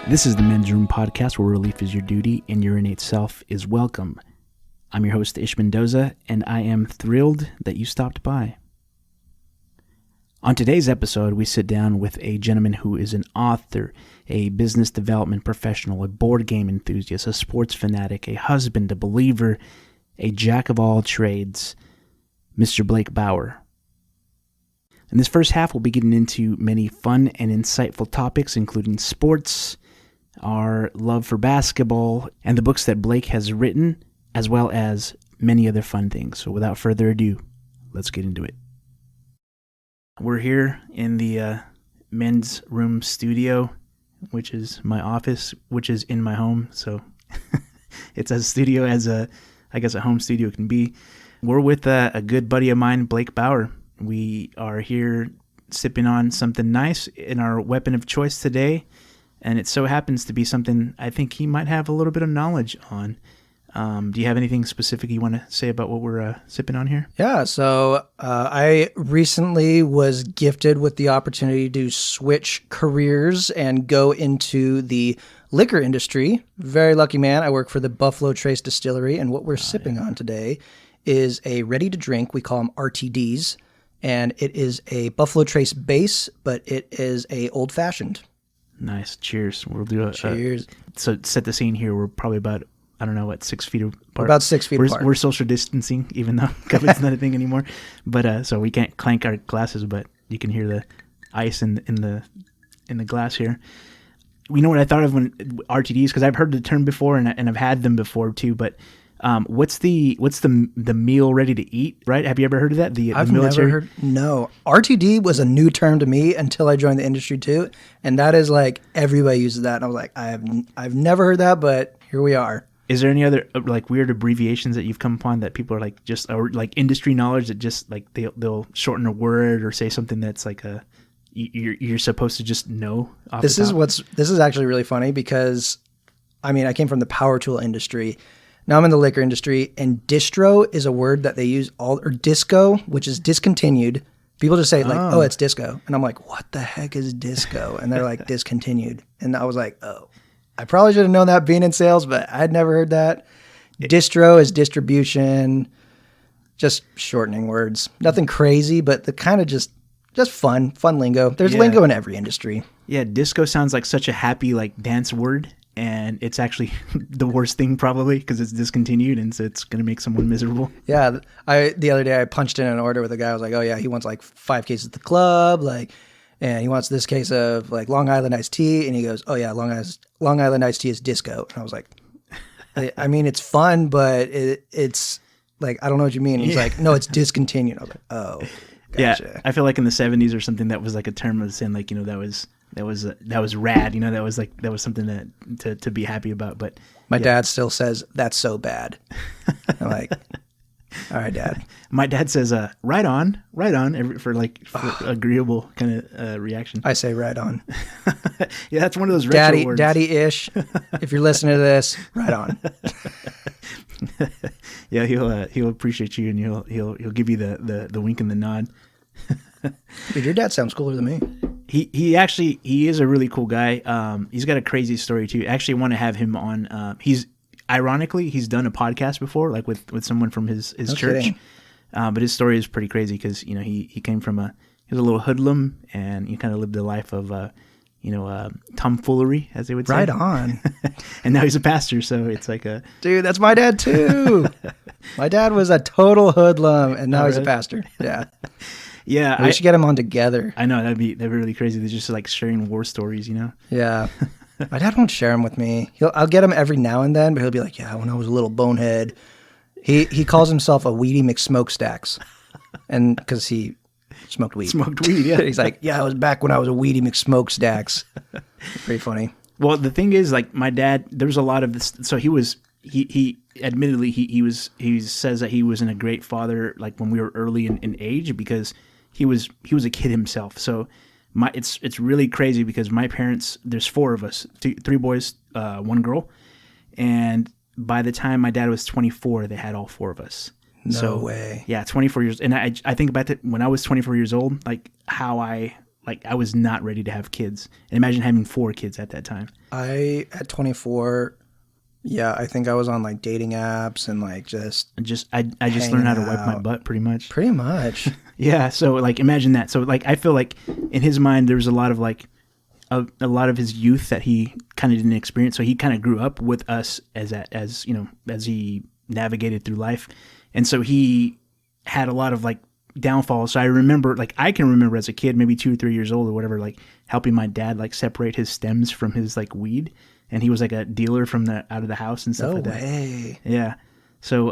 This is the Men's Room Podcast, where relief is your duty and your innate self is welcome. I'm your host, Ish Mendoza, and I am thrilled that you stopped by. On today's episode, we sit down with a gentleman who is an author, a business development professional, a board game enthusiast, a sports fanatic, a husband, a believer, a jack of all trades, Mr. Blake Bauer. In this first half, we'll be getting into many fun and insightful topics, including sports, our love for basketball, and the books that Blake has written, as well as many other fun things. So without further ado, let's get into it. We're here in the Men's Room studio, which is my office, which is in my home. So it's as studio as a home studio can be. We're with a good buddy of mine, Blake Bauer. We are here sipping on something nice in our weapon of choice today, and it so happens to be something I think he might have a little bit of knowledge on. Do you have anything specific you want to say about what we're sipping on here? Yeah, so I recently was gifted with the opportunity to switch careers and go into the liquor industry. Very lucky man. I work for the Buffalo Trace Distillery, and what we're sipping on today is a ready-to-drink. We call them RTDs. And it is a Buffalo Trace base, but it is a old-fashioned. Nice. Cheers. We'll do a... Cheers. So set the scene here. We're probably about, 6 feet apart. We're about 6 feet apart. We're social distancing, even though COVID's not a thing anymore. But so we can't clank our glasses, but you can hear the ice in the glass here. You know what I thought of when RTDs, because I've heard the term before and I've had them before too, but... what's the meal ready to eat, right? Have you ever heard of that? I've never heard. No. RTD was a new term to me until I joined the industry too. And that is like, everybody uses that. And I was like, I've never heard that, but here we are. Is there any other like weird abbreviations that you've come upon that people are like just, or like industry knowledge that just like they'll shorten a word or say something that's like you're supposed to just know off This the top? is actually really funny because I came from the power tool industry. Now I'm in the liquor industry, and distro is a word that they use or disco, which is discontinued. People just say like, oh, it's disco. And I'm like, what the heck is disco? And they're like, discontinued. And I was like, oh, I probably should have known that being in sales, but I'd never heard that. Distro is distribution, just shortening words. Nothing crazy, but the kind of just fun lingo. There's lingo in every industry. Yeah, disco sounds like such a happy like dance word. And it's actually the worst thing probably because it's discontinued, and so it's going to make someone miserable. Yeah. The other day I punched in an order with a guy. I was like, oh yeah, he wants like 5 cases at the club, and he wants this case of like Long Island iced tea. And he goes, oh yeah, Long Island iced tea is disco. And I was like, I mean, it's fun, but it's like, I don't know what you mean. And he's like, no, it's discontinued. I was like, oh, gotcha. Yeah. I feel like in the 70s or something that was like a term of saying like, that was rad, that was something to be happy about. But my dad still says that's so bad. I'm like, all right, Dad. My dad says right on for agreeable kind of reaction. I say right on. Yeah, that's one of those retro words. Daddy-ish. If you're listening to this, right on. Yeah, he'll appreciate you, and he'll give you the wink and the nod. Dude, your dad sounds cooler than me. He is a really cool guy. He's got a crazy story too. I actually want to have him on. He's done a podcast before, like with someone from his church. But his story is pretty crazy because he came from he was a little hoodlum, and he kind of lived a life of tomfoolery, as they would say. Right on. And now he's a pastor, so it's like a dude. That's my dad too. My dad was a total hoodlum, and now he's a pastor. Yeah. Yeah, we should get them on together. I know that'd be really crazy. They're just like sharing war stories, Yeah, my dad won't share them with me. I'll get him every now and then, but he'll be like, "Yeah, when I was a little bonehead." He calls himself a Weedy McSmokestacks, and because he smoked weed. Smoked weed, yeah. He's like, "Yeah, I was back when I was a Weedy McSmokestacks." Pretty funny. Well, the thing is, like my dad, there was a lot of this. So he admittedly he says that he wasn't a great father like when we were early in age because he was a kid himself. So it's really crazy because my parents, there's 4 of us, 3 boys, 1 girl, and by the time my dad was 24, they had all 4 of us. No way. Yeah, 24 years. And I think about that when I was 24 years old, like how I I was not ready to have kids. And imagine having 4 kids at that time. At 24, yeah, I think I was on like dating apps and like I just learned how to wipe my butt pretty much. Pretty much. Yeah. So like, imagine that. So like, I feel like in his mind, there was a lot of like, a lot of his youth that he kind of didn't experience. So he kind of grew up with us as you know, as he navigated through life. And so he had a lot of like downfalls. So I remember, like, I can remember as a kid, maybe 2 or 3 years old or whatever, like helping my dad like separate his stems from his like weed. And he was like a dealer from out of the house and stuff like that. No way. Yeah. So,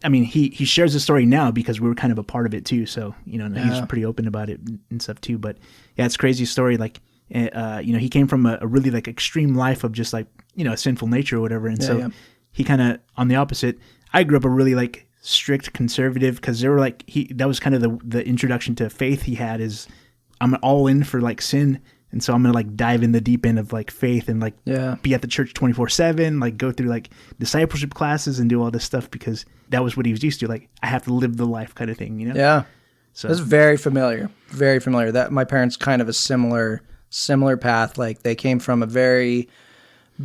I mean, he shares the story now because we were kind of a part of it too. So, you know, he's pretty open about it and stuff too. But yeah, it's a crazy story. Like, you know, he came from a really like extreme life of just like, you know, a sinful nature or whatever. And he kind of, on the opposite, I grew up a really like strict conservative, because there were like, that was kind of the introduction to faith he had, is I'm all in for like sin. And so I'm going to like dive in the deep end of like faith and like be at the church 24/7, like go through like discipleship classes and do all this stuff, because that was what he was used to. Like, I have to live the life kind of thing, you know? Yeah. So that's very familiar. Very familiar. That my parents kind of a similar path. Like, they came from a very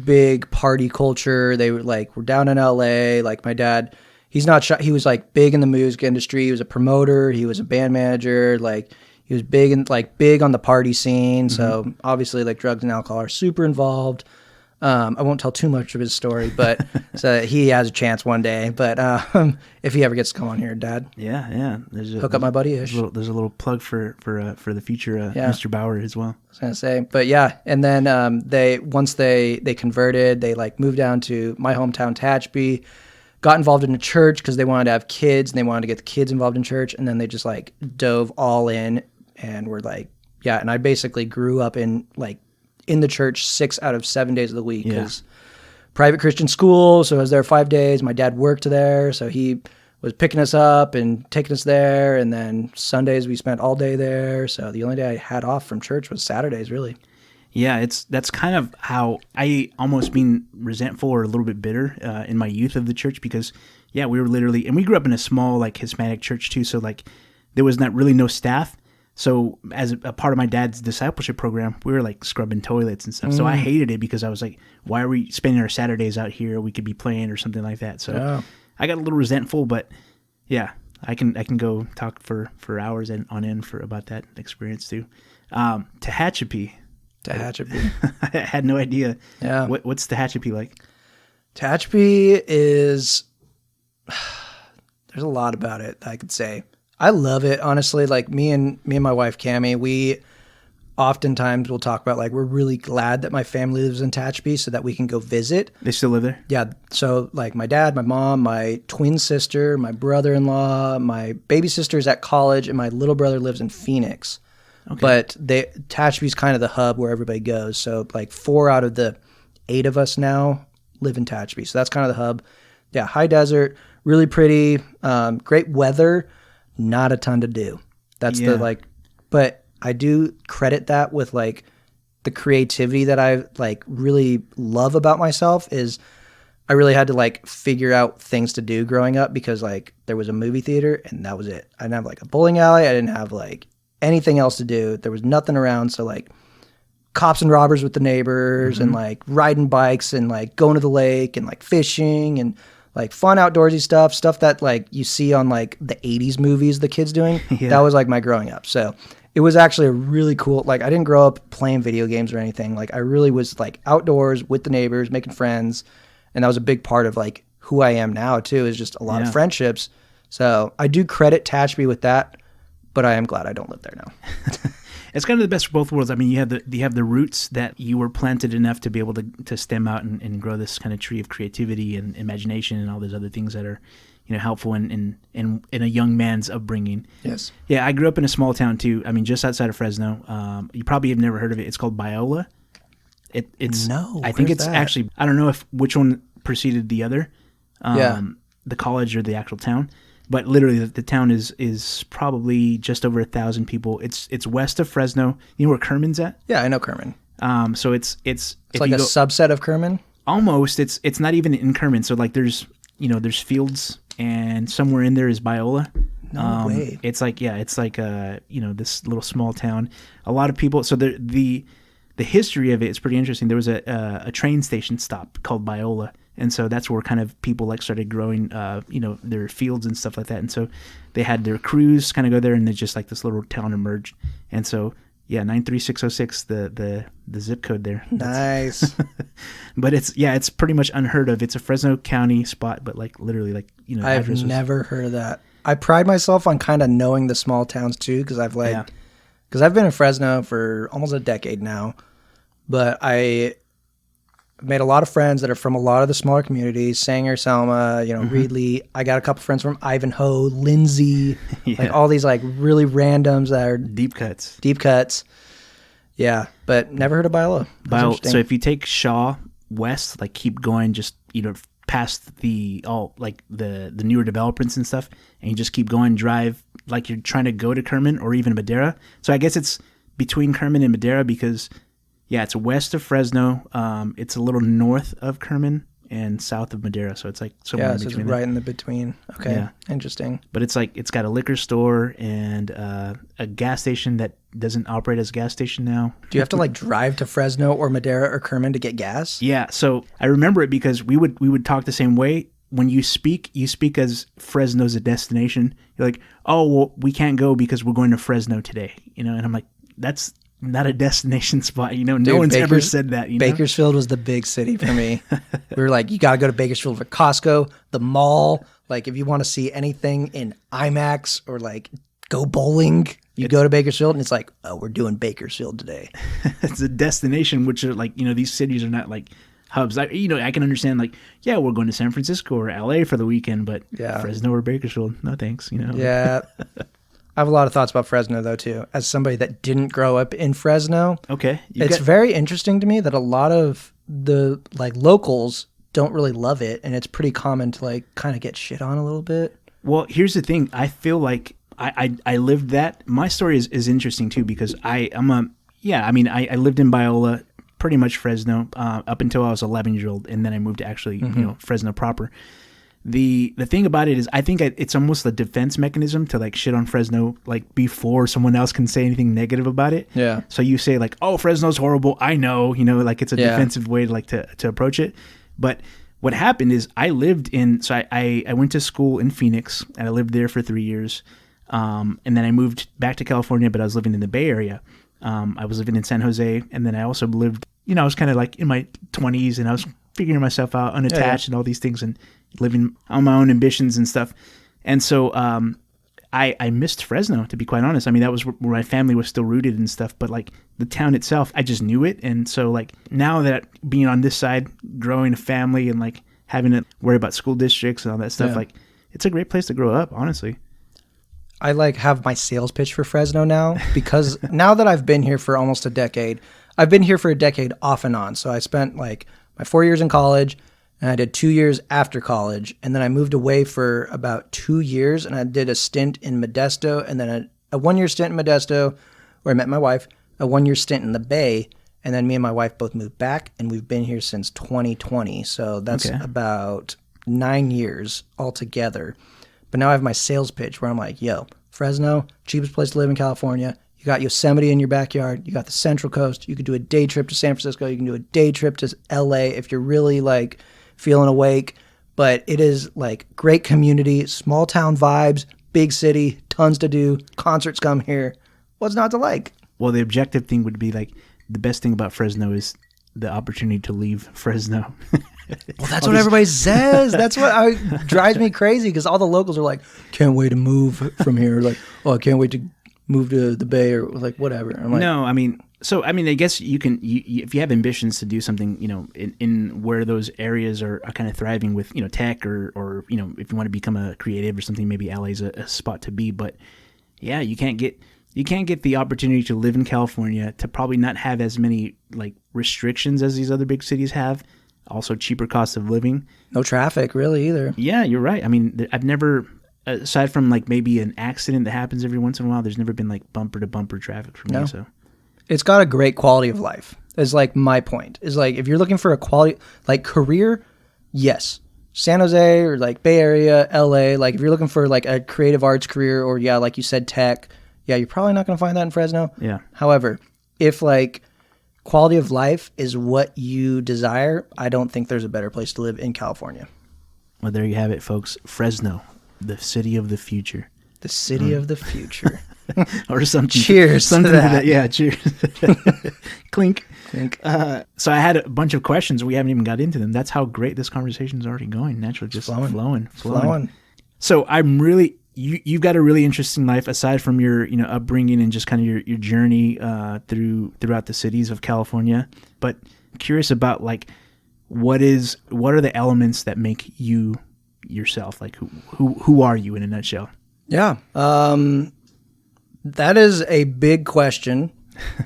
big party culture. They were down in LA. Like, my dad, he's not shy. He was like big in the music industry. He was a promoter. He was a band manager. Like, he was big on the party scene. So obviously like drugs and alcohol are super involved. I won't tell too much of his story, but so he has a chance one day. But if he ever gets to come on here, Dad. Yeah. Hook up my buddy Ish. There's a little plug for the future Mr. Bauer as well. I was gonna say, but yeah, and then once they converted, they like moved down to my hometown, Tehachapi, got involved in a church because they wanted to have kids and they wanted to get the kids involved in church, and then they just like dove all in and were like, yeah. And I basically grew up in the church 6 out of 7 days of the week, because private Christian school. So I was there 5 days. My dad worked there, so he was picking us up and taking us there. And then Sundays we spent all day there. So the only day I had off from church was Saturdays, really. Yeah, that's kind of how I almost been resentful or a little bit bitter in my youth of the church, because we were literally, and we grew up in a small like Hispanic church too. So like there was no staff. So as a part of my dad's discipleship program, we were like scrubbing toilets and stuff. So I hated it, because I was like, why are we spending our Saturdays out here? We could be playing or something like that. So I got a little resentful, but yeah, I can go talk for hours on end about that experience too. Tehachapi. I had no idea. Yeah. What's Tehachapi like? Tehachapi is, there's a lot about it I could say. I love it, honestly. Like me and my wife, Cammie, we oftentimes will talk about like, we're really glad that my family lives in Tehachapi so that we can go visit. They still live there? Yeah. So like my dad, my mom, my twin sister, my brother-in-law, my baby sister is at college, and my little brother lives in Phoenix. Okay. But Tehachapi's kind of the hub where everybody goes. So like 4 out of the 8 of us now live in Tehachapi. So that's kind of the hub. Yeah, high desert, really pretty, great weather, not a ton to do. That's but I do credit that with like the creativity that I like really love about myself. Is I really had to like figure out things to do growing up, because like there was a movie theater and that was it. I didn't have like a bowling alley. I didn't have like anything else to do. There was nothing around. So like cops and robbers with the neighbors, and like riding bikes and like going to the lake and like fishing and like fun outdoorsy stuff that like you see on like the 80s movies the kids doing. That was like my growing up. So it was actually a really cool, like I didn't grow up playing video games or anything. Like I really was like outdoors with the neighbors, making friends. And that was a big part of like who I am now too, is just a lot of friendships. So I do credit Tehachapi with that, but I am glad I don't live there now. It's kind of the best of both worlds. I mean, you have the roots that you were planted enough to be able to stem out and grow this kind of tree of creativity and imagination and all those other things that are, you know, helpful in a young man's upbringing. Yes. Yeah, I grew up in a small town too. I mean, just outside of Fresno. You probably have never heard of it. It's called Biola. I think it's actually, I don't know which one preceded the other. The college or the actual town. But literally, the town is probably just over 1,000 people. It's west of Fresno. You know where Kerman's at? Yeah, I know Kerman. So it's like a subset of Kerman. Almost. It's not even in Kerman. So like there's fields, and somewhere in there is Biola. No way. It's like this little small town. A lot of people. So the history of it is pretty interesting. There was a train station stop called Biola, and so that's where kind of people like started growing, their fields and stuff like that. And so they had their crews kind of go there, and then just like this little town emerged. And so 93606, the zip code there. Nice. But it's pretty much unheard of. It's a Fresno County spot, but like literally I've never heard of that. I pride myself on kind of knowing the small towns too, because I've been in Fresno for almost a decade now, but I made a lot of friends that are from a lot of the smaller communities, Sanger, Selma, Reedley. I got a couple friends from Ivanhoe, Lindsay, like all these like really randoms that are deep cuts. Yeah, but never heard of Biola. So if you take Shaw west, like keep going, just past the newer developments and stuff, and you just keep going, drive like you're trying to go to Kerman or even Madera. So I guess it's between Kerman and Madera because it's west of Fresno. It's a little north of Kerman and south of Madera, so it's like somewhere in between. It's right in the between. Okay, yeah. Interesting. But it's like it's got a liquor store and a gas station that doesn't operate as a gas station now. Do you have to like drive to Fresno or Madera or Kerman to get gas? Yeah, so I remember it because we would talk the same way. When you speak as Fresno's a destination. You're like, oh well, we can't go because we're going to Fresno today, and I'm like, that's not a destination spot, no one's ever said that. Bakersfield was the big city for me. We were like, you got to go to Bakersfield for Costco, the mall. Like, if you want to see anything in IMAX or like go bowling, you go to Bakersfield, and it's like, oh, we're doing Bakersfield today. It's a destination, which are like, these cities are not like hubs. I can understand like, we're going to San Francisco or LA for the weekend, but Fresno or Bakersfield, no thanks. Yeah. I have a lot of thoughts about Fresno, though, too. As somebody that didn't grow up in Fresno, it's very interesting to me that a lot of the like locals don't really love it, and it's pretty common to like kind of get shit on a little bit. Well, here's the thing. I feel like I lived that. My story is interesting too because I lived in Biola, pretty much Fresno, up until I was 11 years old, and then I moved to actually Fresno proper. The thing about it is I think it's almost a defense mechanism to like shit on Fresno like before someone else can say anything negative about it. Yeah. So you say like, oh, Fresno's horrible. I know, like it's a defensive way to like to approach it. But what happened is I went to school in Phoenix and I lived there for 3 years. And then I moved back to California, but I was living in the Bay Area. I was living in San Jose, and then I also lived, I was kind of like in my 20s and I was figuring myself out, unattached and all these things and living on my own ambitions and stuff. And so I missed Fresno, to be quite honest. I mean, that was where my family was still rooted and stuff, but like the town itself, I just knew it. And so like now that being on this side, growing a family and like having to worry about school districts and all that stuff, like it's a great place to grow up, honestly. I like have my sales pitch for Fresno now because now that I've been here for almost a decade, I've been here for a decade off and on. So I spent like my 4 years in college, and I did 2 years after college, and then I moved away for about 2 years, and I did a stint in Modesto, and then a 1 year stint in Modesto where I met my wife, a 1 year stint in the Bay, and then me and my wife both moved back, and we've been here since 2020. So that's about 9 years altogether. But now I have my sales pitch where I'm like, yo, Fresno, cheapest place to live in California. You got Yosemite in your backyard. You got the Central Coast. You could do a day trip to San Francisco. You can do a day trip to LA if you're really like feeling awake. But it is like great community, small town vibes, big city, tons to do. Concerts come here. What's not to like? Well, the objective thing would be like the best thing about Fresno is the opportunity to leave Fresno. Well, that's what everybody says. That's what drives me crazy because all the locals are like, can't wait to move from here. Like, oh, I can't wait to move to the Bay or like whatever. I'm like, no, I mean, I guess you can, if you have ambitions to do something, in where those areas are kind of thriving with, tech or if you want to become a creative or something, maybe LA's a spot to be. But yeah, you can't get the opportunity to live in California, to probably not have as many like restrictions as these other big cities have. Also cheaper cost of living. No traffic really either. Yeah, you're right. I mean, I've never, aside from like maybe an accident that happens every once in a while, there's never been like bumper to bumper traffic for me. So it's got a great quality of life is like my point. Is like if you're looking for a quality like career, yes. San Jose or like Bay Area, LA, like if you're looking for like a creative arts career or yeah, like you said, tech, yeah, you're probably not going to find that in Fresno. Yeah. However, if like quality of life is what you desire, I don't think there's a better place to live in California. Well, there you have it, folks. Fresno, the city of the future. The city of the future. Or something. Cheers something to that. Yeah, cheers. Clink. Clink. So I had a bunch of questions. We haven't even got into them. That's how great this conversation is already going. Naturally, just flowing. So I'm really, you've got a really interesting life aside from your, upbringing and just kind of your journey throughout the cities of California. But curious about like, what are the elements that make you yourself? Like who are you in a nutshell? Yeah. That is a big question.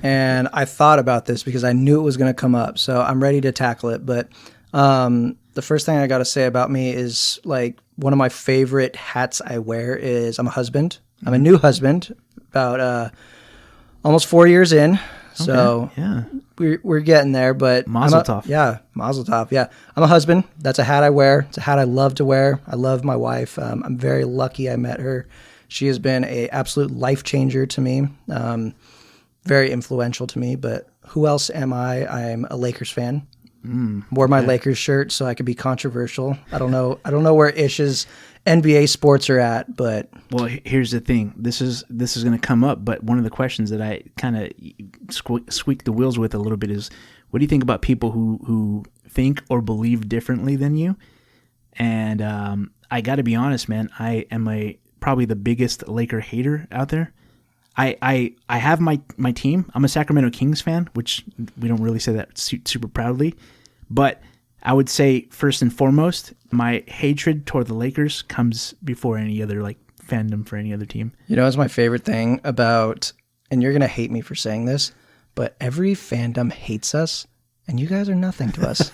And I thought about this because I knew it was going to come up. So I'm ready to tackle it. But the first thing I got to say about me is like one of my favorite hats I wear is I'm a husband. I'm a new husband, about almost 4 years in. So yeah, we're getting there. But Mazel tov. Yeah, Mazel tov. Yeah, I'm a husband. That's a hat I wear. It's a hat I love to wear. I love my wife. I'm very lucky I met her. She has been a absolute life changer to me. Very influential to me. But who else am I? I'm a Lakers fan. Wore my Lakers shirt so I could be controversial. I don't know where Ish's NBA sports are at, but well, here's the thing. This is going to come up, but one of the questions that I kind of squeak the wheels with a little bit is, what do you think about people who think or believe differently than you? And I got to be honest, man. I am probably the biggest Laker hater out there. I have my team. I'm a Sacramento Kings fan, which we don't really say that super proudly. But I would say, first and foremost, my hatred toward the Lakers comes before any other like fandom for any other team. You know, it's my favorite thing about, and you're going to hate me for saying this, but every fandom hates us, and you guys are nothing to us.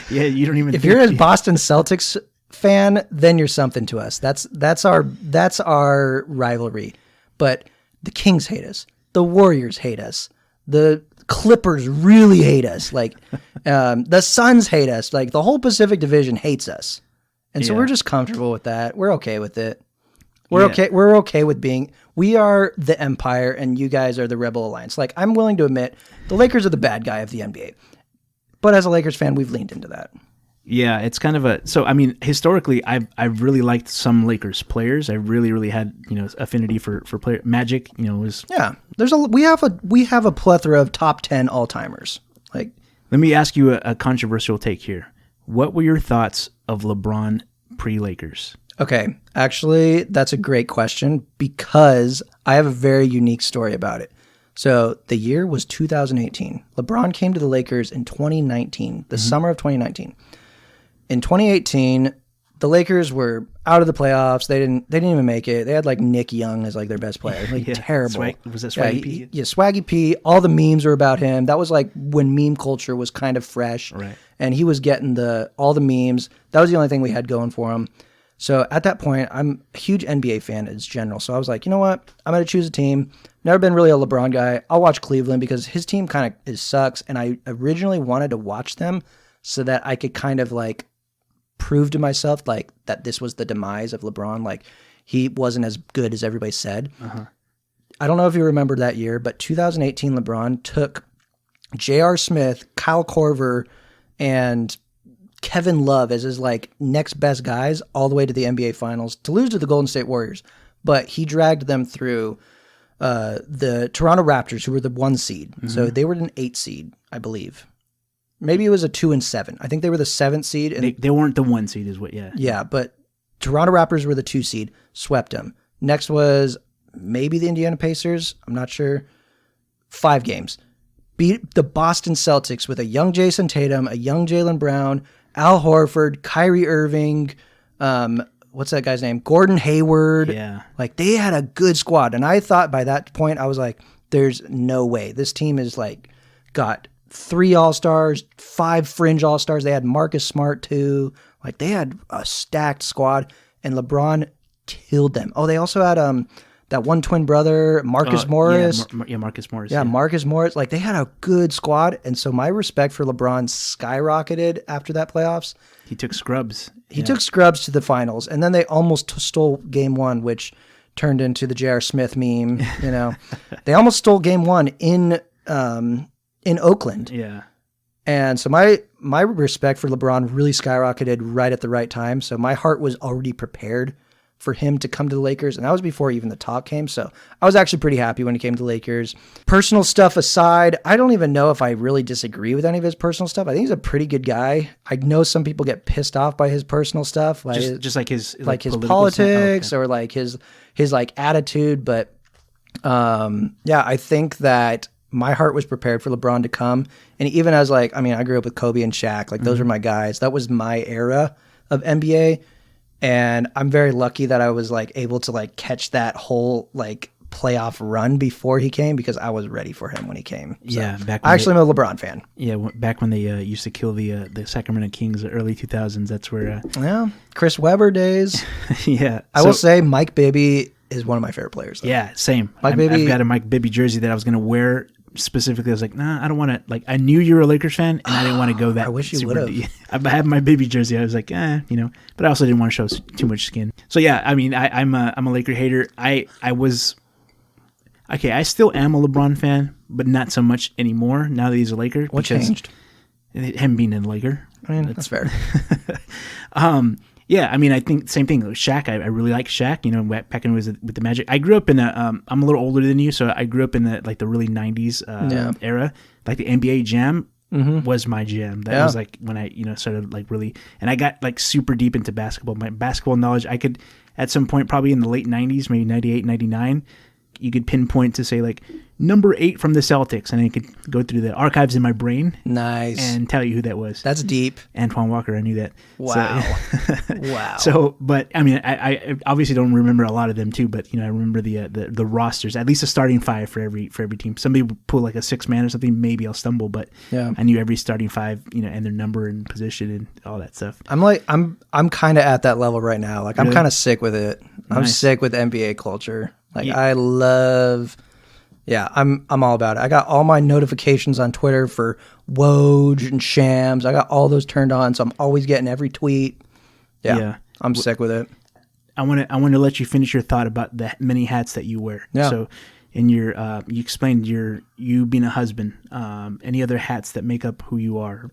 Yeah, you don't even. If you're a Boston Celtics fan, then you're something to us. That's our rivalry. But the Kings hate us. The Warriors hate us. The Clippers really hate us. Like the Suns hate us. Like the whole Pacific Division hates us. And so we're just comfortable with that. We're okay with it. We're okay with being, we are the Empire and you guys are the Rebel Alliance. Like I'm willing to admit the Lakers are the bad guy of the NBA. But as a Lakers fan, we've leaned into that. Yeah, it's kind of so I mean, historically, I've really liked some Lakers players. I really had, affinity for player. Magic, was. Yeah, we have a plethora of top 10 all-timers. Like, let me ask you a controversial take here. What were your thoughts of LeBron pre-Lakers? Okay, actually, that's a great question because I have a very unique story about it. So the year was 2018. LeBron came to the Lakers in 2019, the summer of 2019. In 2018, the Lakers were out of the playoffs. They didn't even make it. They had like Nick Young as like their best player. Like terrible. Was that Swaggy P? Yeah, Swaggy P. All the memes were about him. That was like when meme culture was kind of fresh. Right. And he was getting all the memes. That was the only thing we had going for him. So at that point, I'm a huge NBA fan in general. So I was like, you know what? I'm going to choose a team. Never been really a LeBron guy. I'll watch Cleveland because his team kind of sucks. And I originally wanted to watch them so that I could kind of like prove to myself like that this was the demise of LeBron. Like he wasn't as good as everybody said. Uh-huh. I don't know if you remember that year, but 2018 LeBron took J.R. Smith, Kyle Korver, and Kevin Love as his like next best guys all the way to the NBA Finals to lose to the Golden State Warriors. But he dragged them through the Toronto Raptors, who were the 1 seed. Mm-hmm. So they were an 8 seed, I believe. Maybe it was a 2 and 7. I think they were the 7th seed. And they weren't the 1 seed is what, yeah. Yeah, but Toronto Raptors were the 2 seed, swept them. Next was maybe the Indiana Pacers. I'm not sure. 5 games. Beat the Boston Celtics with a young Jason Tatum, a young Jaylen Brown, Al Horford, Kyrie Irving, what's that guy's name? Gordon Hayward. Yeah. Like they had a good squad. And I thought by that point, I was like, there's no way. This team is like got 3 All-Stars, 5 fringe All-Stars. They had Marcus Smart too. Like they had a stacked squad and LeBron killed them. Oh, they also had that one twin brother, Marcus Morris. Yeah, Marcus Morris. Yeah, Marcus Morris. Like, they had a good squad. And so my respect for LeBron skyrocketed after that playoffs. He took scrubs. He took scrubs to the finals. And then they almost stole game one, which turned into the J.R. Smith meme. You know, they almost stole game one in Oakland. Yeah. And so my respect for LeBron really skyrocketed right at the right time. So my heart was already prepared for him to come to the Lakers. And that was before even the talk came. So I was actually pretty happy when he came to the Lakers. Personal stuff aside, I don't even know if I really disagree with any of his personal stuff. I think he's a pretty good guy. I know some people get pissed off by his personal stuff. Like just like his politics or like his like attitude. But yeah, I think that my heart was prepared for LeBron to come. And even as like, I mean, I grew up with Kobe and Shaq. Like, those were my guys. That was my era of NBA. And I'm very lucky that I was like able to like catch that whole like playoff run before he came, because I was ready for him when he came. So Yeah, I actually am a LeBron fan. Yeah, back when they used to kill the Sacramento Kings, the early 2000s. That's where. Yeah, Chris Webber days. Yeah, I will say Mike Bibby is one of my favorite players, though. Yeah, same. Mike Bibby. I've got a Mike Bibby jersey that I was going to wear specifically. I was like, nah, I don't want to. Like, I knew you were a Lakers fan, and I didn't want to go that. I wish you super would deep. I have my Bibby jersey. I was like, but I also didn't want to show too much skin. So yeah, I mean, I'm a Laker hater. I was. Okay, I still am a LeBron fan, but not so much anymore now that he's a Laker. What changed? Him being a Laker. I mean, that's fair. Yeah, I mean, I think same thing. Shaq, I really like Shaq. You know, back when he was with the Magic. I grew up in I'm a little older than you, so I grew up in the really '90s era. Like the NBA Jam was my jam. That was like when I started like really, and I got like super deep into basketball. My basketball knowledge, I could at some point probably in the late '90s, maybe '98, '99. You could pinpoint to say like number 8 from the Celtics, and I could go through the archives in my brain. Nice. And tell you who that was. That's deep. Antoine Walker, I knew that. Wow. So, Wow. So, but I mean, I obviously don't remember a lot of them too, but I remember the rosters, at least a starting 5 for every team. Somebody would pull like a 6-man or something, maybe I'll stumble, but I knew every starting 5, and their number and position and all that stuff. I'm kind of at that level right now. Like, I'm kind of sick with it. I'm Nice. sick with NBA culture. Like, I love, I'm all about it. I got all my notifications on Twitter for Woj and Shams. I got all those turned on, so I'm always getting every tweet. Yeah. I'm sick with it. I want to let you finish your thought about the many hats that you wear. Yeah. So, in your you explained you being a husband. Any other hats that make up who you are?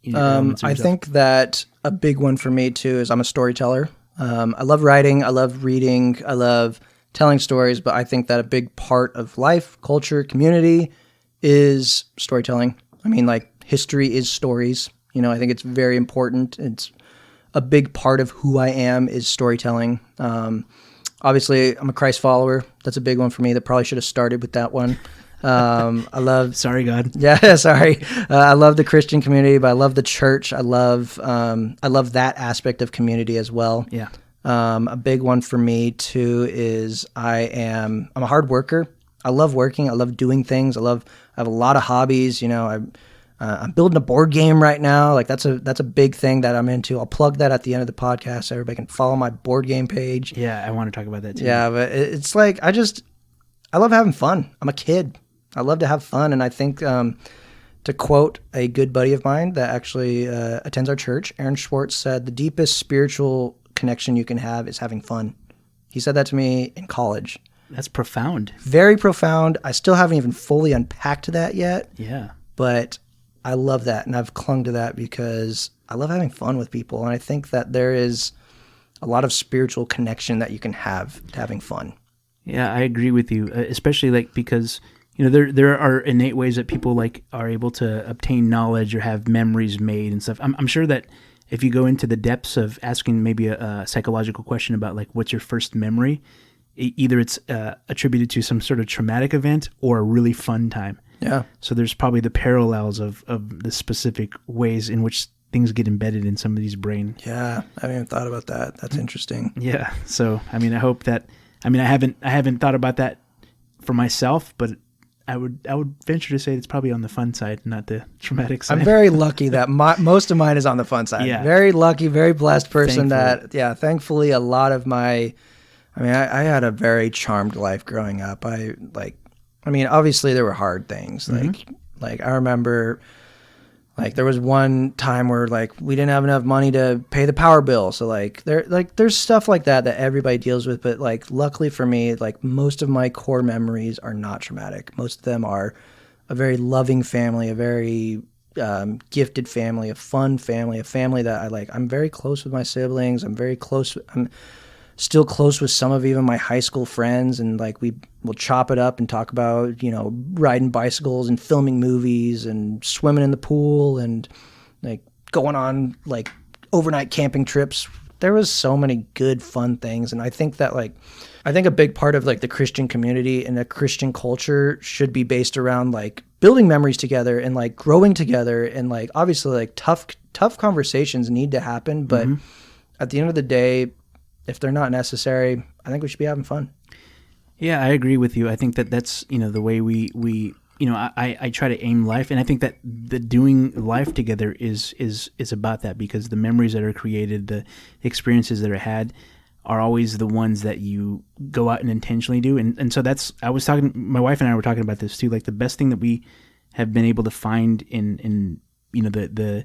I think that a big one for me too is I'm a storyteller. I love writing. I love reading. I love telling stories, but I think that a big part of life, culture, community is storytelling. I mean, like, history is stories. I think it's very important. It's a big part of who I am is storytelling. Obviously, I'm a Christ follower. That's a big one for me. That probably should have started with that one. I love... Sorry, God. Yeah, sorry. I love the Christian community, but I love the church. I love that aspect of community as well. Yeah. A big one for me too is I'm a hard worker. I love working. I love doing things. I have a lot of hobbies. I'm building a board game right now. Like, that's a big thing that I'm into. I'll plug that at the end of the podcast so everybody can follow my board game page. Yeah, I want to talk about that too. Yeah, but it's like, I love having fun. I'm a kid. I love to have fun. And I think, to quote a good buddy of mine that actually attends our church, Aaron Schwartz, said, the deepest spiritual connection you can have is having fun. He said that to me in college. That's profound. Very profound. I still haven't even fully unpacked that yet. Yeah. But I love that, and I've clung to that because I love having fun with people, and I think that there is a lot of spiritual connection that you can have to having fun. Yeah, I agree with you, especially like because there are innate ways that people like are able to obtain knowledge or have memories made and stuff. I'm sure that if you go into the depths of asking maybe a psychological question about like what's your first memory, either it's attributed to some sort of traumatic event or a really fun time. Yeah. So there's probably the parallels of the specific ways in which things get embedded in somebody's brain. Yeah, I haven't even thought about that. That's interesting. Yeah. So I mean, I hope that. I mean, I haven't thought about that for myself, but I would venture to say it's probably on the fun side, not the traumatic side. I'm very lucky that most of mine is on the fun side. Yeah. Very lucky, very blessed person Thankfully. thankfully a lot of my, I mean, I had a very charmed life growing up. Obviously there were hard things. Like I remember, like there was one time where like we didn't have enough money to pay the power bill. So there's stuff like that everybody deals with. But like luckily for me, like most of my core memories are not traumatic. Most of them are a very loving family, a very gifted family, a fun family, a family that I like. I'm very close with my siblings. I'm still close with some of even my high school friends, and like we will chop it up and talk about, riding bicycles and filming movies and swimming in the pool and like going on like overnight camping trips. There was so many good, fun things. And I think that I think a big part of like the Christian community and a Christian culture should be based around like building memories together and like growing together. And like, obviously like tough conversations need to happen. But at the end of the day, if they're not necessary, I think we should be having fun. Yeah, I agree with you. I think that's, the way we I try to aim life. And I think that the doing life together is about that, because the memories that are created, the experiences that are had are always the ones that you go out and intentionally do. And so my wife and I were talking about this too, like the best thing that we have been able to find in the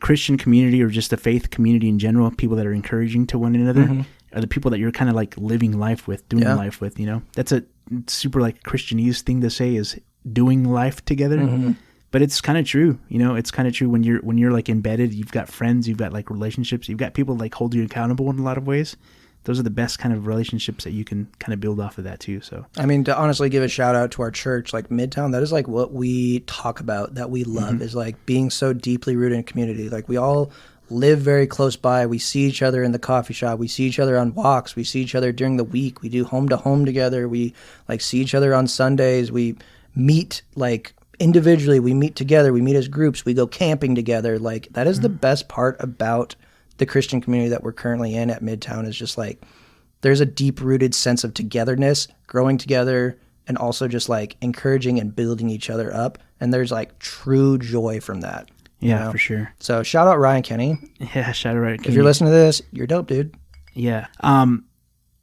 Christian community or just the faith community in general, people that are encouraging to one another, are the people that you're kind of like living life with, doing life with, That's a super like Christianese thing to say, is doing life together. But it's kind of true, it's kind of true when you're like embedded, you've got friends, you've got like relationships, you've got people like hold you accountable in a lot of ways. Those are the best kind of relationships that you can kind of build off of that too. So, I mean, to honestly give a shout out to our church, like Midtown, that is like what we talk about, that we love, is like being so deeply rooted in community. Like we all live very close by. We see each other in the coffee shop. We see each other on walks. We see each other during the week. We do home to home together. We like see each other on Sundays. We meet like individually. We meet together. We meet as groups. We go camping together. Like that is the best part about the Christian community that we're currently in at Midtown, is just like there's a deep rooted sense of togetherness, growing together, and also just like encouraging and building each other up. And there's like true joy from that. Yeah, for sure. So shout out Ryan Kenny. Yeah, shout out Ryan Kenny. If you're listening to this, you're dope, dude. Yeah.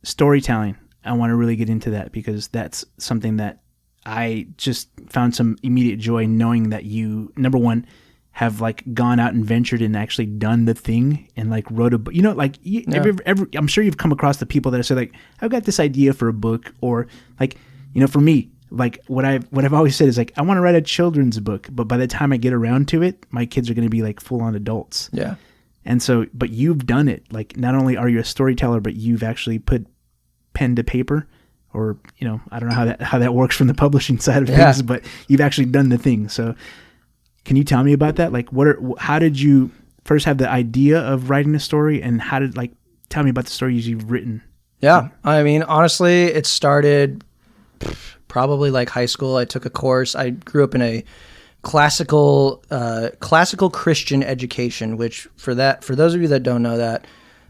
Storytelling. I want to really get into that, because that's something that I just found some immediate joy knowing that you, number one, have like gone out and ventured and actually done the thing and like wrote a book. I'm sure you've come across the people that say like, I've got this idea for a book, or like, for me, like what I've always said is like, I want to write a children's book, but by the time I get around to it, my kids are going to be like full on adults. Yeah. And so, but you've done it. Like, not only are you a storyteller, but you've actually put pen to paper, or, I don't know how that works from the publishing side of things, but you've actually done the thing. So can you tell me about that? Like, how did you first have the idea of writing a story, and tell me about the stories you've written? Yeah. I mean, honestly, it started probably like high school. I took a course. I grew up in a classical Christian education, which for those of you that don't know that,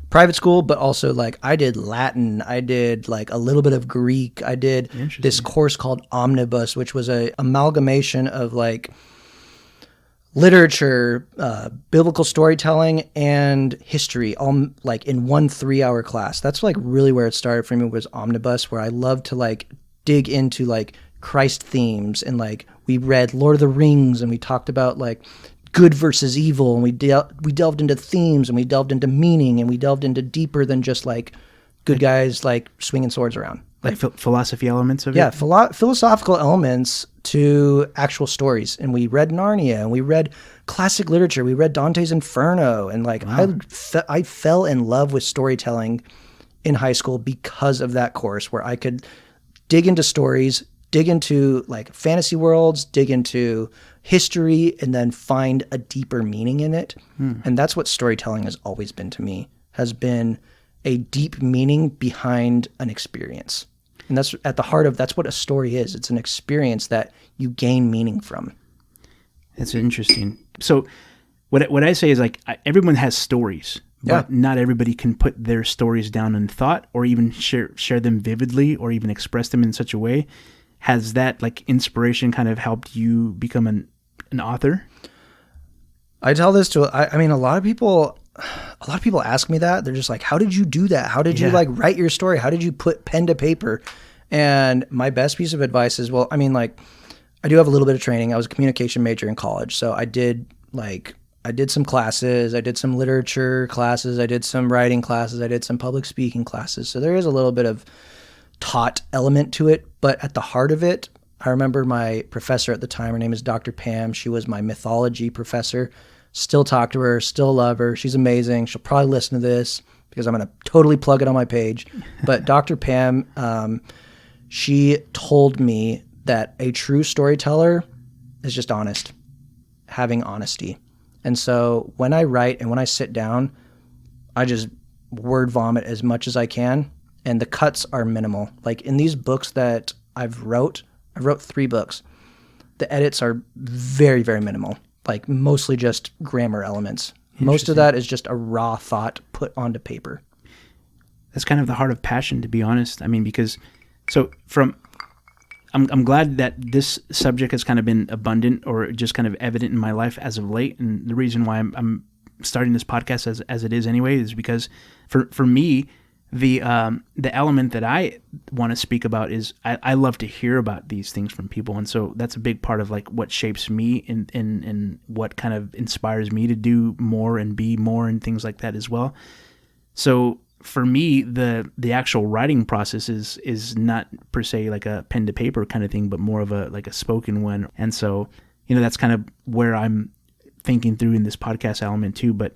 private school, but also like I did Latin, I did like a little bit of Greek, I did this course called Omnibus, which was a amalgamation of like literature, biblical storytelling, and history, all like in one 3-hour class. That's like really where it started for me, was Omnibus, where I loved to like dig into like Christ themes, and like we read Lord of the Rings, and we talked about like good versus evil, and we delved into themes, and we delved into meaning, and we delved into deeper than just like good guys like swinging swords around. Like philosophy elements of it? Yeah, philosophical elements to actual stories. And we read Narnia, and we read classic literature. We read Dante's Inferno. And like I fell in love with storytelling in high school because of that course, where I could dig into stories, dig into like fantasy worlds, dig into history, and then find a deeper meaning in it. And that's what storytelling has always been to me, has been a deep meaning behind an experience. And that's at the heart of, that's what a story is. It's an experience that you gain meaning from. That's interesting. So what I say is like, everyone has stories, but not everybody can put their stories down in thought, or even share them vividly, or even express them in such a way. Has that like inspiration kind of helped you become an author? I tell this to, I mean, a lot of people a lot of people ask me that. They're just like, how did you do that? How did you like write your story? How did you put pen to paper? And my best piece of advice is, well, I mean, like, I do have a little bit of training. I was a communication major in college. So I did some classes. I did some literature classes. I did some writing classes. I did some public speaking classes. So there is a little bit of taught element to it. But at the heart of it, I remember my professor at the time, her name is Dr. Pam. She was my mythology professor. Still talk to her, still love her. She's amazing. She'll probably listen to this because I'm going to totally plug it on my page. But Dr. Pam, she told me that a true storyteller is just honest, having honesty. And so when I write and when I sit down, I just word vomit as much as I can. And the cuts are minimal. Like in these books that I wrote 3 books. The edits are very, very minimal. Like mostly just grammar elements. Most of that is just a raw thought put onto paper. That's kind of the heart of passion, to be honest. I mean, because I'm glad that this subject has kind of been abundant or just kind of evident in my life as of late. And the reason why I'm starting this podcast as it is anyway is because for me, the element that I want to speak about is I love to hear about these things from people. And so that's a big part of like what shapes me and what kind of inspires me to do more and be more and things like that as well. So for me, the actual writing process is not per se like a pen to paper kind of thing, but more of a spoken one. And so, that's kind of where I'm thinking through in this podcast element too. But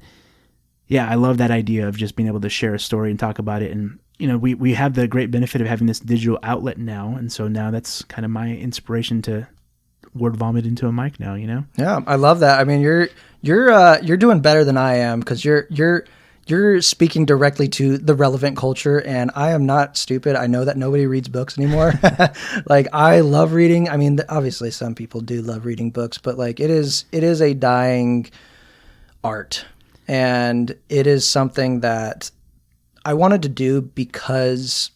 yeah, I love that idea of just being able to share a story and talk about it. And, we have the great benefit of having this digital outlet now. And so now that's kind of my inspiration to word vomit into a mic now, Yeah, I love that. I mean, you're doing better than I am because you're speaking directly to the relevant culture, and I am not stupid. I know that nobody reads books anymore. Like I love reading. I mean, obviously some people do love reading books, but like it is a dying art. And it is something that I wanted to do because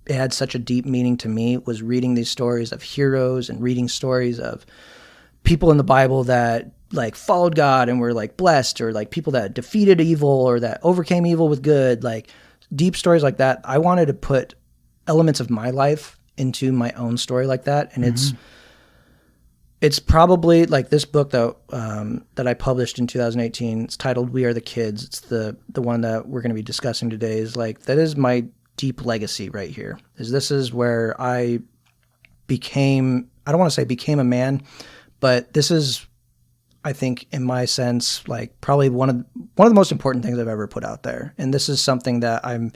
it had such a deep meaning to me, was reading these stories of heroes and reading stories of people in the Bible that like followed God and were like blessed, or like people that defeated evil or that overcame evil with good, like deep stories like that. I wanted to put elements of my life into my own story like that. And it's probably like this book that I published in 2018. It's titled We Are the Kids. It's the one that we're going to be discussing today. Is like, that is my deep legacy right here. This is where I became, I don't want to say became a man, but this is, I think in my sense, like probably one of the most important things I've ever put out there. And this is something that I'm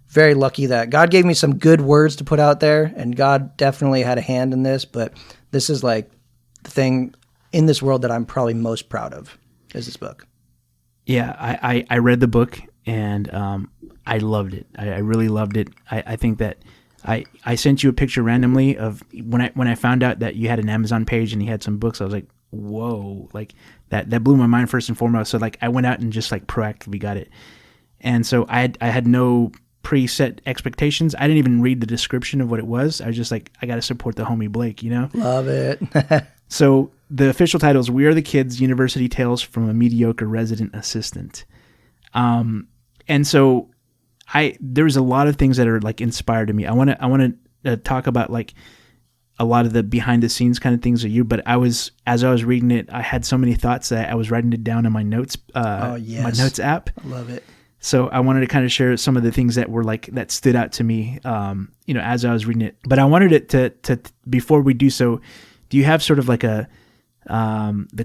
very lucky that God gave me some good words to put out there, and God definitely had a hand in this, but this is like the thing in this world that I'm probably most proud of is this book. Yeah, I read the book and I loved it. I really loved it. I think that I sent you a picture randomly of when I found out that you had an Amazon page and you had some books. I was like, whoa, like that blew my mind first and foremost. So like I went out and just like proactively got it. And so I had no preset expectations. I didn't even read the description of what it was. I was just like, I got to support the homie Blake, Love it. So the official title is We Are the Kids, University Tales from a Mediocre Resident Assistant. And so there's a lot of things that are like inspired to me. I want to talk about like a lot of the behind the scenes kind of things of you, but as I was reading it, I had so many thoughts that I was writing it down in my notes, my notes app. I love it. So I wanted to kind of share some of the things that were like, that stood out to me, as I was reading it, but I wanted it to before we do so, do you have sort of like the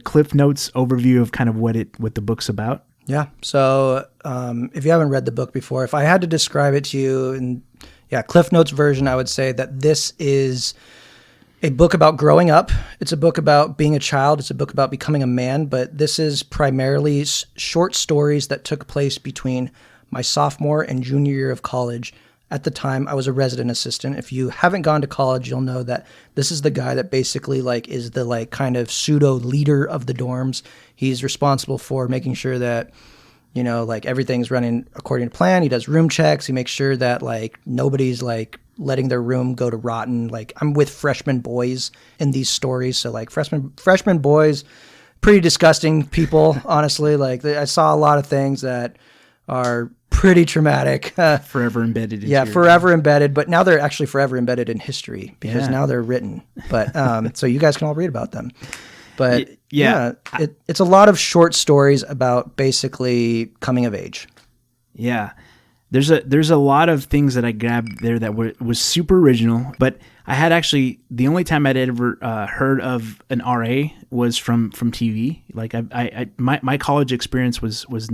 Cliff Notes overview of kind of what the book's about? Yeah. So if you haven't read the book before, if I had to describe it to you in Cliff Notes version, I would say that this is a book about growing up. It's a book about being a child. It's a book about becoming a man, but this is primarily short stories that took place between my sophomore and junior year of college. At the time, I was a resident assistant. If you haven't gone to college, you'll know that this is the guy that basically like is the like kind of pseudo leader of the dorms. He's responsible for making sure that, like everything's running according to plan. He does room checks. He makes sure that like nobody's like letting their room go to rotten. Like I'm with freshman boys in these stories. So like freshman boys, pretty disgusting people, honestly. Like I saw a lot of things that are pretty traumatic. Forever embedded. Forever embedded. But now they're actually forever embedded in history because now they're written. But so you guys can all read about them. But it's a lot of short stories about basically coming of age. Yeah. There's a lot of things that I grabbed there that was super original, but I had actually, the only time I'd ever heard of an RA was from TV. Like my college experience was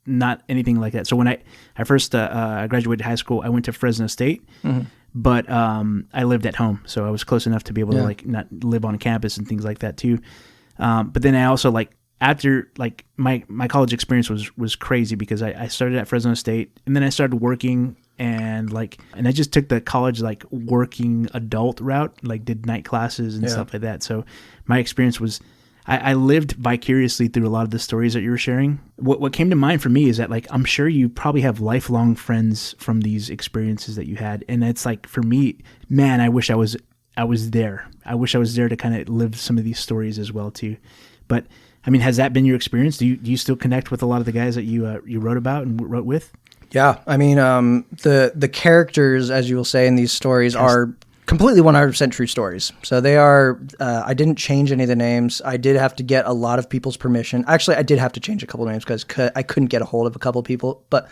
not anything like that. So when I first I graduated high school, I went to Fresno State, but I lived at home, so I was close enough to be able to like not live on campus and things like that too. But then I also like, after like my college experience was crazy because I started at Fresno State and then I started working and I just took the college like working adult route, like did night classes and stuff like that. So my experience was I lived vicariously through a lot of the stories that you were sharing. What came to mind for me is that like I'm sure you probably have lifelong friends from these experiences that you had, and it's like for me, man, I wish I was there. I wish I was there to kind of live some of these stories as well too. But I mean, has that been your experience? Do you still connect with a lot of the guys that you wrote about and wrote with? Yeah, I mean, the characters, as you will say in these stories, are completely 100% true stories. So they are. I didn't change any of the names. I did have to get a lot of people's permission. Actually, I did have to change a couple of names because I couldn't get a hold of a couple of people. But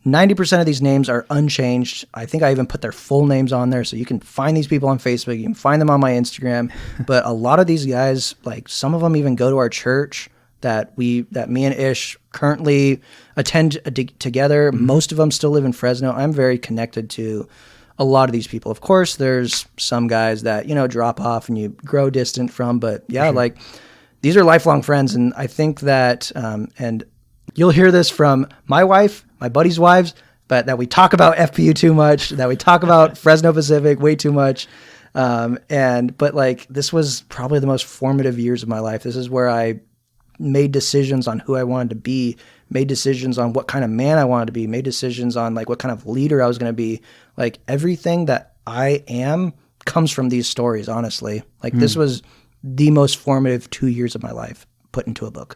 90% of these names are unchanged. I think I even put their full names on there, so you can find these people on Facebook. You can find them on my Instagram. But a lot of these guys, like some of them even go to our church that me and Ish currently attend together. Most of them still live in Fresno. I'm very connected to a lot of these people. Of course, there's some guys that, drop off and you grow distant from, but like these are lifelong friends. And I think that, and you'll hear this from my wife, my buddies' wives, but that we talk about FPU too much, that we talk about Fresno Pacific way too much. But like, this was probably the most formative years of my life. This is where I made decisions on who I wanted to be, made decisions on what kind of man I wanted to be, made decisions on like what kind of leader I was going to be. Like everything that I am comes from these stories, honestly. Like this was the most formative 2 years of my life put into a book.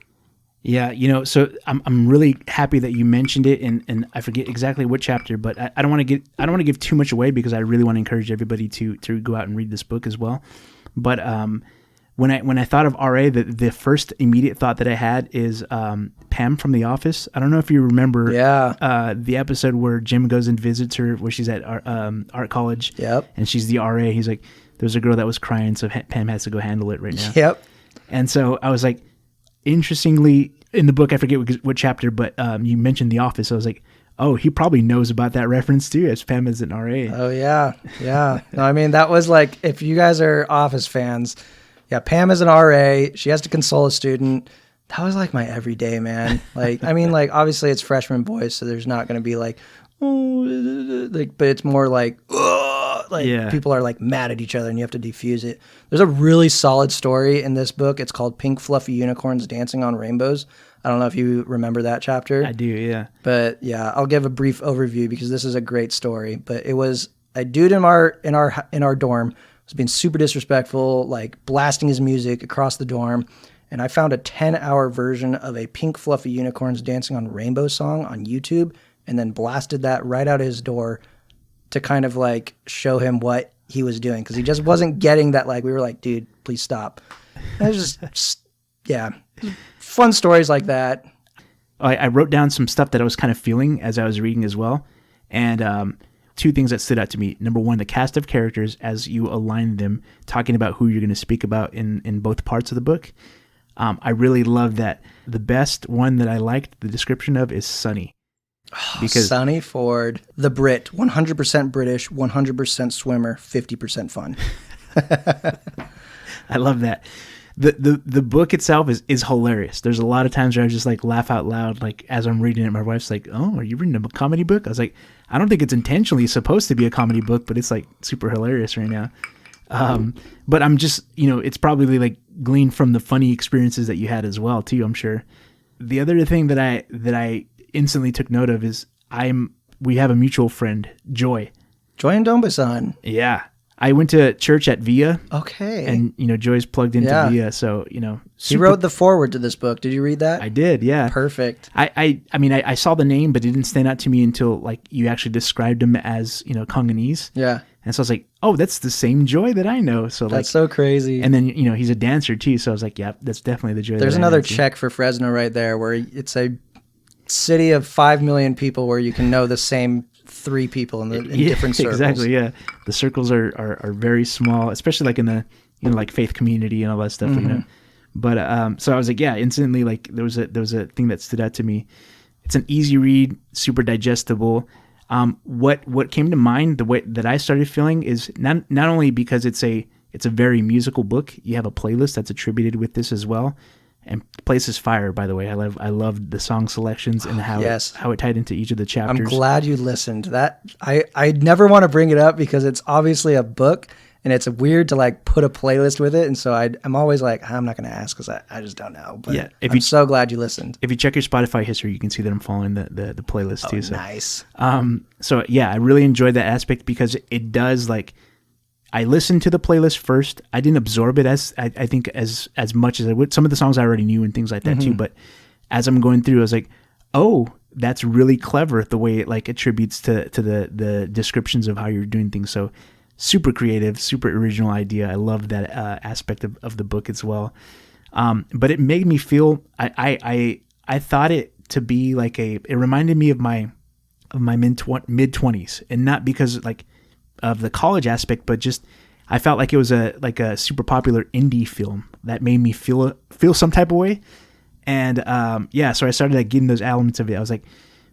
Yeah, so I'm really happy that you mentioned it, and I forget exactly what chapter, but I don't want to give too much away because I really want to encourage everybody to go out and read this book as well. But when I thought of RA, the first immediate thought that I had is Pam from The Office. I don't know if you remember the episode where Jim goes and visits her where she's at art college. Yep. And she's the RA. He's like, there's a girl that was crying, so Pam has to go handle it right now. Yep. And so I was like, interestingly, in the book, I forget what chapter, but you mentioned The Office. So I was like, oh, he probably knows about that reference too, as Pam is an RA. Oh, yeah. Yeah. No, I mean, that was like, if you guys are Office fans, yeah, Pam is an RA. She has to console a student. That was like my everyday, man. Like, I mean, like, obviously it's freshman boys, so there's not going to be like, oh, like, but it's more like, people are like mad at each other and you have to defuse it. There's a really solid story in this book. It's called Pink Fluffy Unicorns Dancing on Rainbows. I don't know if you remember that chapter. I do, yeah. But yeah, I'll give a brief overview because this is a great story. But it was a dude in our dorm was being super disrespectful, like blasting his music across the dorm. And I found a 10-hour version of a Pink Fluffy Unicorns Dancing on Rainbow song on YouTube and then blasted that right out of his door to kind of like show him what he was doing. Cause he just wasn't getting that. Like, we were like, dude, please stop. And it was just, fun stories like that. I wrote down some stuff that I was kind of feeling as I was reading as well. And, two things that stood out to me. Number one, the cast of characters as you align them, talking about who you're going to speak about in both parts of the book. I really love that. The best one that I liked the description of is Sunny. Because Sonny Ford, the Brit, 100% British, 100% swimmer, 50% fun. I love that. The book itself is hilarious. There's a lot of times where I just like laugh out loud, like as I'm reading it. My wife's like, "Oh, are you reading a comedy book?" I was like, "I don't think it's intentionally supposed to be a comedy book, but it's like super hilarious right now." But I'm just, it's probably like gleaned from the funny experiences that you had as well too, I'm sure. The other thing that I instantly took note of is we have a mutual friend, Joy and Dombasan. Yeah. I went to church at Via. Okay. And, Joy's plugged into Via. So, He wrote the foreword to this book. Did you read that? I did, yeah. Perfect. I saw the name, but it didn't stand out to me until, like, you actually described him as, Congolese. Yeah. And so I was like, oh, that's the same Joy that I know. So that's so crazy. And then, he's a dancer too. So I was like, yeah, that's definitely the Joy. There's another check for Fresno right there, where it's a city of 5 million people where you can know the same 3 people in different circles. Exactly, yeah. The circles are very small, especially like in the, like faith community and all that stuff, But so I was like, yeah, instantly, like there was a thing that stood out to me. It's an easy read, super digestible. What came to mind, the way that I started feeling, is not only because it's a very musical book. You have a playlist that's attributed with this as well, and Place is Fire, by the way. I loved the song selections and how it tied into each of the chapters. I'm glad you listened. That I never want to bring it up because it's obviously a book. And it's weird to like put a playlist with it. And so I'm always like, I'm not going to ask because I just don't know. But yeah, I'm so glad you listened. If you check your Spotify history, you can see that I'm following the playlist too. So nice. So yeah, I really enjoyed that aspect because it does, like, I listened to the playlist first. I didn't absorb it as I think as much as I would. Some of the songs I already knew and things like that too. But as I'm going through, I was like, oh, that's really clever the way it like attributes to the descriptions of how you're doing things. So super creative, super original idea. I love that aspect of the book as well. But it made me feel, I thought it to be like it reminded me of my mid 20s, and not because like of the college aspect, but just I felt like it was a super popular indie film that made me feel some type of way. And so I started like getting those elements of it. I was like,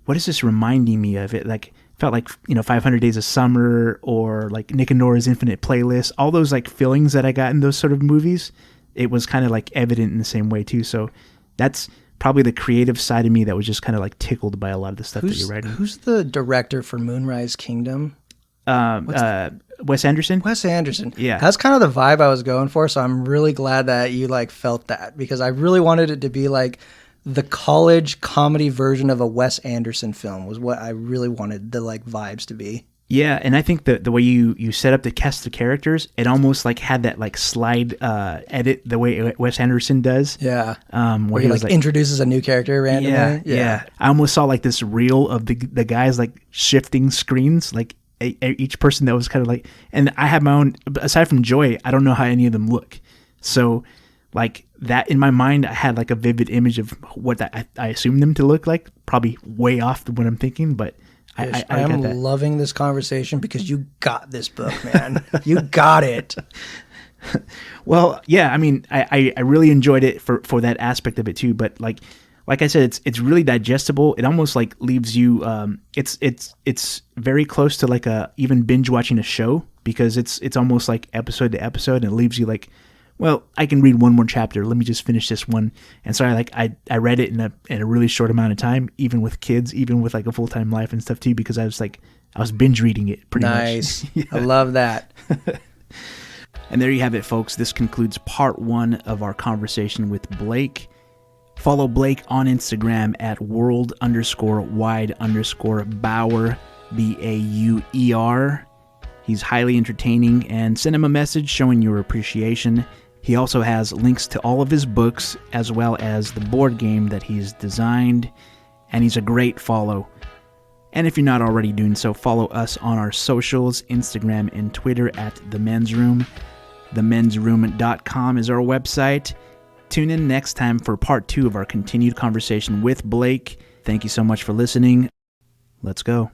what is this reminding me of? It like felt like 500 Days of Summer, or like Nick and Nora's Infinite Playlist, all those like feelings that I got in those sort of movies. It was kind of like evident in the same way too. So that's probably the creative side of me that was just kind of like tickled by a lot of the stuff that you're writing. Who's the director for Moonrise Kingdom? Wes Anderson. Wes Anderson. Yeah. That's kind of the vibe I was going for. So I'm really glad that you like felt that, because I really wanted it to be like the college comedy version of a Wes Anderson film was what I really wanted the like vibes to be. Yeah, and I think the way you set up the cast of characters, it almost like had that like slide edit the way Wes Anderson does. Yeah, where he like introduces a new character randomly. Yeah. I almost saw like this reel of the guys like shifting screens, like each person that was kind of like, and I have my own, aside from Joy, I don't know how any of them look. So like that in my mind, I had like a vivid image of what I assumed them to look like, probably way off what I'm thinking, but I am loving this conversation because you got this book, man. You got it. Well, yeah, I mean, I really enjoyed it for that aspect of it too, but like I said, it's really digestible. It almost like leaves you, it's very close to like even binge watching a show, because it's almost like episode to episode, and it leaves you like, well, I can read one more chapter. Let me just finish this one. And so I read it in a really short amount of time, even with kids, even with like a full-time life and stuff too, because I was binge reading it pretty much. Nice. Yeah. I love that. And there you have it, folks. This concludes part 1 of our conversation with Blake. Follow Blake on Instagram at world_wide_Bauer, Bauer. He's highly entertaining, and send him a message showing your appreciation. He also has links to all of his books, as well as the board game that he's designed, and he's a great follow. And if you're not already doing so, follow us on our socials, Instagram and Twitter at The Men's Room. TheMen'sRoom.com is our website. Tune in next time for part 2 of our continued conversation with Blake. Thank you so much for listening. Let's go.